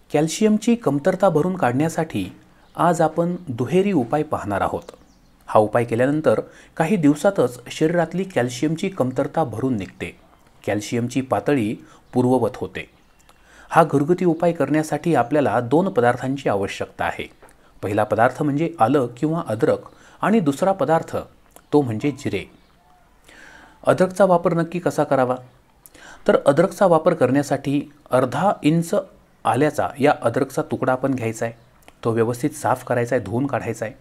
कॅल्शियमची कमतरता भरून काढण्यासाठी आज आपण दुहेरी उपाय पाहणार आहोत। हा उपाय केल्यानंतर काही दिवसातच शरीरातली कॅल्शियमची कमतरता भरून निघते, कॅल्शियमची पातळी पूर्ववत होते। हा घरगुती उपाय करण्यासाठी आपल्याला 2 पदार्थांची आवश्यकता आहे। पहिला पदार्थ म्हणजे आलं किंवा अद्रक आणि दुसरा पदार्थ तो म्हणजे जिरे। अद्रकचा वापर नक्की कसा करावा? तर अद्रकचा वापर करण्यासाठी अर्धा इंच आल्याचा या अद्रकचा तुकडा आपण घ्यायचा आहे। तो व्यवस्थित साफ करायचा आहे, धुवून काढायचा आहे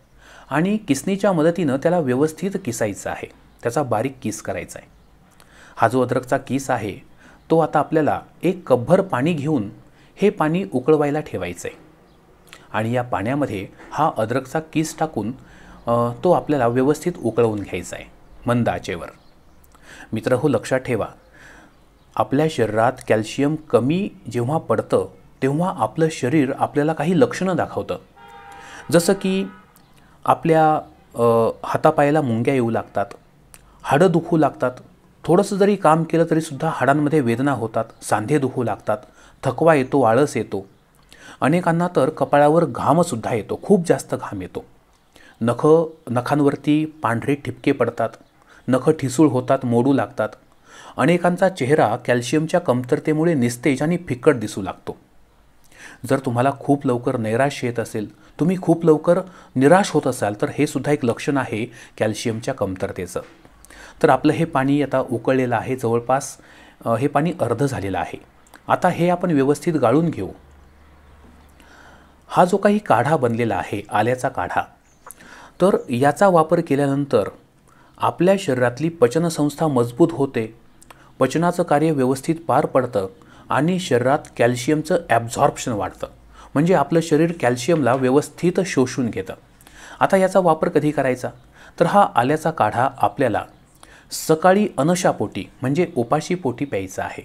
आणि किसणीच्या मदतीने त्याला व्यवस्थित किसायचं आहे, त्याचा बारीक किस करायचा आहे। हा जो अद्रकचा किस आहे तो आता आपल्याला 1 कपभर पाणी घेऊन हे पाणी उकळवायला ठेवायचं आहे आणि या पाण्यामध्ये हा अद्रकचा किस टाकून तो आपल्याला व्यवस्थित उकळवून घ्यायचा आहे मंद आचेवर। मित्रहो, लक्षात ठेवा, आपल्या शरीरात कॅल्शियम कमी जेव्हा पडतं तेव्हा आपलं शरीर आपल्याला काही लक्षणं दाखवतं। जसं की आपल्या हातापायाला मुंग्या येऊ लागतात, हाडं दुखू लागतात, थोडंसं जरी काम केलं तरीसुद्धा हाडांमध्ये वेदना होतात, सांधे दुखू लागतात, थकवा येतो, आळस येतो। अनेकांना तर कपाळावर घामसुद्धा येतो, खूप जास्त घाम येतो। नखांवरती पांढरे ठिपके पडतात, नखं ठिसूळ होतात, मोडू लागतात। अनेकांचा चेहरा कॅल्शियमच्या कमतरतेमुळे निस्तेज आणि फिक्कट दिसू लागतो। जर तुम्हाला खूप लवकर नैराश्य येत असेल, तुम्ही खूप लवकर निराश होत असाल, तर हे सुद्धा एक लक्षण आहे कॅल्शियमच्या कमतरतेचं। तर आपलं हे पाणी आता उकळलेलं आहे, जवळपास हे पाणी अर्ध झालेलं आहे। आता हे आपण व्यवस्थित गाळून घेऊ। हा जो काही काढा बनलेला आहे, आल्याचा काढा, तर याचा वापर केल्यानंतर आपल्या शरीरातली पचनसंस्था मजबूत होते, पचनाचं कार्य व्यवस्थित पार पडतं आणि शरीरात कॅल्शियमचं ॲब्झॉर्प्शन वाढतं, म्हणजे आपलं शरीर कॅल्शियमला व्यवस्थित शोषून घेतं। आता याचा वापर कधी करायचा? तर हा आल्याचा काढा आपल्याला सकाळी अनशापोटी म्हणजे उपाशी पोटी प्यायचा आहे।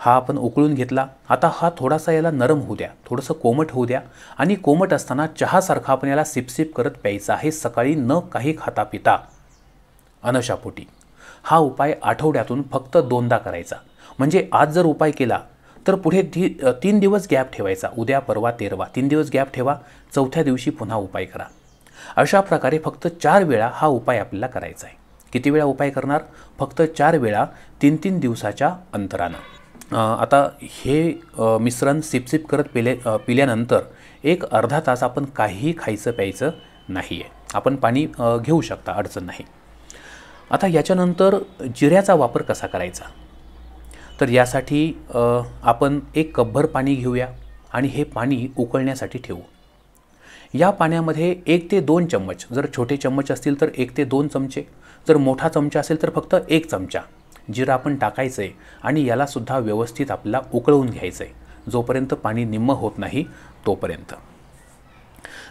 हा आपण उकळून घेतला, आता हा थोडासा याला नरम होऊ द्या, थोडंसं कोमट होऊ द्या आणि कोमट असताना चहासारखा आपण याला सिपसिप करत प्यायचा आहे, सकाळी न काही खाता पिता अनशापोटी। हा उपाय आठवड्यातून फक्त 2दा करायचा, म्हणजे आज जर उपाय केला तर पुढे 3 दिवस गॅप ठेवायचा, उद्या परवा तेरवा 3 दिवस गॅप ठेवा, चौथ्या दिवशी पुन्हा उपाय करा। अशा प्रकारे फक्त 4 वेळा हा उपाय आपल्याला करायचा आहे। किती वेळा उपाय करणार? फक्त 4 वेळा 3-3 दिवसाच्या अंतरानं। आता हे मिश्रण सिपसिप करत पिल्यानंतर एक अर्धा तास आपण काहीही खायचं प्यायचं नाही आहे, आपण पाणी घेऊ शकता, अडचण नाही। आता याच्यानंतर जिऱ्याचा वापर कसा करायचा? तर यासाठी आपण 1 कपभर पाणी घेऊया आणि हे पाणी उकळण्यासाठी ठेवू। या पाण्यामध्ये 1 ते 2 चम्मच, जर छोटे चम्मच असतील तर 1 ते 2 चमचे, जर मोठा चमचा असेल तर फक्त 1 चमचा जिरं आपण टाकायचं आहे आणि यालासुद्धा व्यवस्थित आपल्याला उकळवून घ्यायचं आहे, जोपर्यंत पाणी निम्मं होत नाही तोपर्यंत।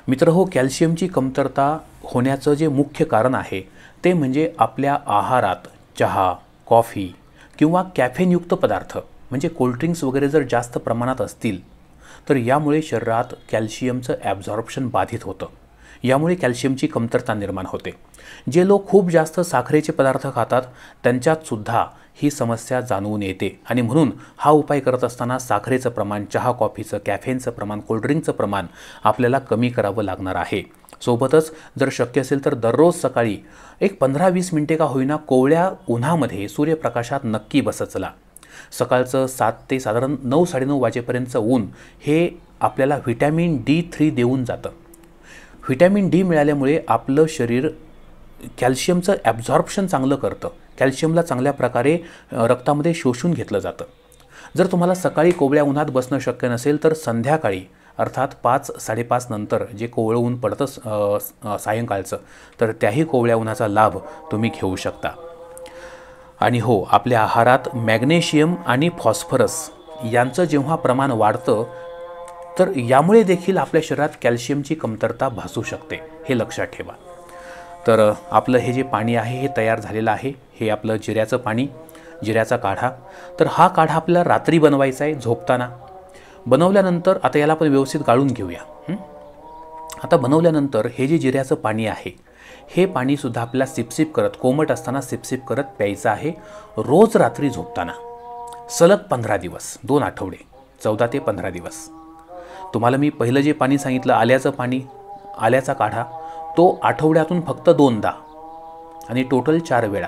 मित्रहो, कॅल्शियमची कमतरता होण्याचं जे मुख्य कारण आहे ते म्हणजे आपल्या आहारात चहा, कॉफी किंवा कॅफेनयुक्त पदार्थ म्हणजे कोल्ड्रिंक्स वगैरे जर जास्त प्रमाणात असतील तर यामुळे शरीरात कॅल्शियमचं ॲब्झॉर्प्शन बाधित होतं, यामुळे कॅल्शियमची कमतरता निर्माण होते। जे लोक खूप जास्त साखरेचे पदार्थ खातात त्यांच्यातसुद्धा ही समस्या जाणवून येते आणि म्हणून हा उपाय करत असताना साखरेचं प्रमाण, चहा कॉफीचं, कॅफेनचं प्रमाण, कोल्ड्रिंकचं प्रमाण आपल्याला कमी करावं लागणार आहे। सोबतच जर शक्य असेल तर दररोज सकाळी एक 15-20 मिनिटे का होईना कोवळ्या उन्हामध्ये सूर्यप्रकाशात नक्की बसत चला। सकाळचं 7 ते साधारण 9-9:30 वाजेपर्यंतचं ऊन हे आपल्याला व्हिटॅमिन D3 देऊन जातं। व्हिटॅमिन D मिळाल्यामुळे आपलं शरीर कॅल्शियमचं ॲब्झॉर्प्शन चांगलं करतं, कॅल्शियमला चांगल्या प्रकारे रक्तामध्ये शोषून घेतलं जातं। जर तुम्हाला सकाळी कोवळ्या उन्हात बसणं शक्य नसेल तर संध्याकाळी अर्थात 5-5:30 नंतर जे कोवळं ऊन पडतं सायंकाळचं, तर त्याही कोवळ्या उन्हाचा लाभ तुम्ही घेऊ शकता। आणि हो, आपल्या आहारात मॅग्नेशियम आणि फॉस्फरस यांचं जेव्हा प्रमाण वाढतं तर यामुळे देखील आपल्या शरीरात कॅल्शियमची कमतरता भासू शकते, हे लक्षात ठेवा। तर आपलं हे जे पाणी आहे हे तयार झालेलं आहे, हे आपलं जिऱ्याचं पाणी, जिऱ्याचा काढा। तर हा काढा आपल्याला रात्री बनवायचा आहे झोपताना। बनवल्यानंतर आता याला आपण व्यवस्थित गाळून घेऊया। आता बनवल्यानंतर हे जे जिऱ्याचं पाणी आहे हे पाणीसुद्धा आपल्याला सिपसिप करत, कोमट असताना सिपसिप करत प्यायचं आहे रोज रात्री झोपताना, सलग 15 दिवस, 2 आठवडे, 14 ते 15 दिवस। तुम्हाला मी पहिलं जे पाणी सांगितलं आल्याचं पाणी, आल्याचा काढा, तो आठवड्यातून फक्त 2दा आणि टोटल 4 वेळा.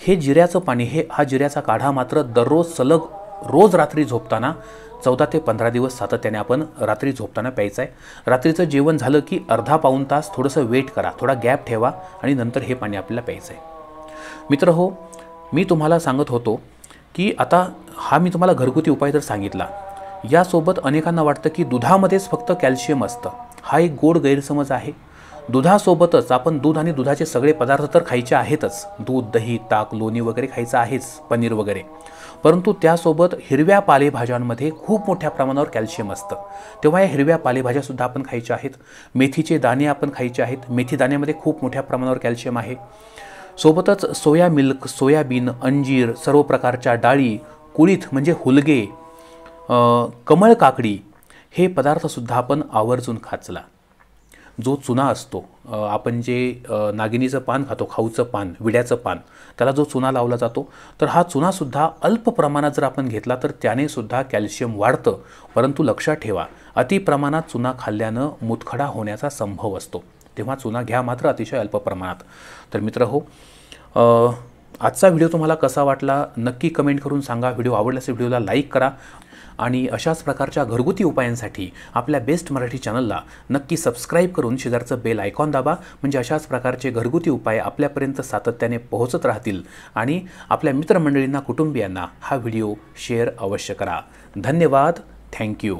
हे जिऱ्याचं पाणी, हा जिऱ्याचा काढा मात्र दररोज सलग रोज रात्री झोपताना 14 ते 15 दिवस सातत्याने आपण रात्री झोपताना प्यायचं आहे. रात्रीचं जेवण झालं की अर्धा पाऊण तास थोडंसं वेट करा, थोडा गॅप ठेवा आणि नंतर हे पाणी आपल्याला प्यायचं आहे. मित्र हो, मी तुम्हाला सांगत होतो की आता हा मी तुम्हाला घरगुती उपाय तर सांगितला, यासोबत अनेकांना वाटतं की दुधामध्येच फक्त कॅल्शियम असतं. हा एक गोड गैरसमज आहे. दुधासोबतच आपण दूध आणि दुधाचे सगळे पदार्थ तर खायचे आहेतच, दूध, दही, ताक, लोणी वगैरे खायचं आहेच, पनीर वगैरे, परंतु त्यासोबत हिरव्या पालेभाज्यांमध्ये खूप मोठ्या प्रमाणावर कॅल्शियम असतं. तेव्हा या हिरव्या पालेभाज्यासुद्धा आपण खायच्या आहेत. मेथीचे दाणे आपण खायचे आहेत. मेथी दाण्यामध्ये खूप मोठ्या प्रमाणावर कॅल्शियम आहे. सोबतच सोया मिल्क, सोयाबीन, अंजीर, सर्व प्रकारच्या डाळी, कुळीथ म्हणजे हुलगे, कमळ काकडी, हे पदार्थसुद्धा आपण आवर्जून खाचला. जो चुना असतो, आपण जे नागिनीचं पान खातो, खाऊचं पान, विड्याचं पान, त्याला जो चुना लावला जातो, तर हा चुनासुद्धा अल्प प्रमाणात जर आपण घेतला तर त्याने सुद्धा कॅल्शियम वाढतं. परंतु लक्षात ठेवा, अति प्रमाणात चुना खाल्ल्यानं मुतखडा होण्याचा संभव असतो. तेव्हा चुना घ्या मात्र अतिशय अल्प प्रमाणात. तर मित्र हो, आजचा व्हिडिओ तुम्हाला कसा वाटला नक्की कमेंट करून सांगा. व्हिडिओ आवडल्यास व्हिडिओला लाईक करा आणि अशाच प्रकारच्या घरगुती उपायांसाठी आपल्या बेस्ट मराठी चॅनलला नक्की सबस्क्राईब करून शेजारचं बेल आयकॉन दाबा. म्हणजे अशाच प्रकारचे घरगुती उपाय आपल्यापर्यंत सातत्याने पोहोचत राहतील आणि आपल्या मित्रमंडळींना, कुटुंबियांना हा व्हिडिओ शेअर अवश्य करा. धन्यवाद. थँक्यू.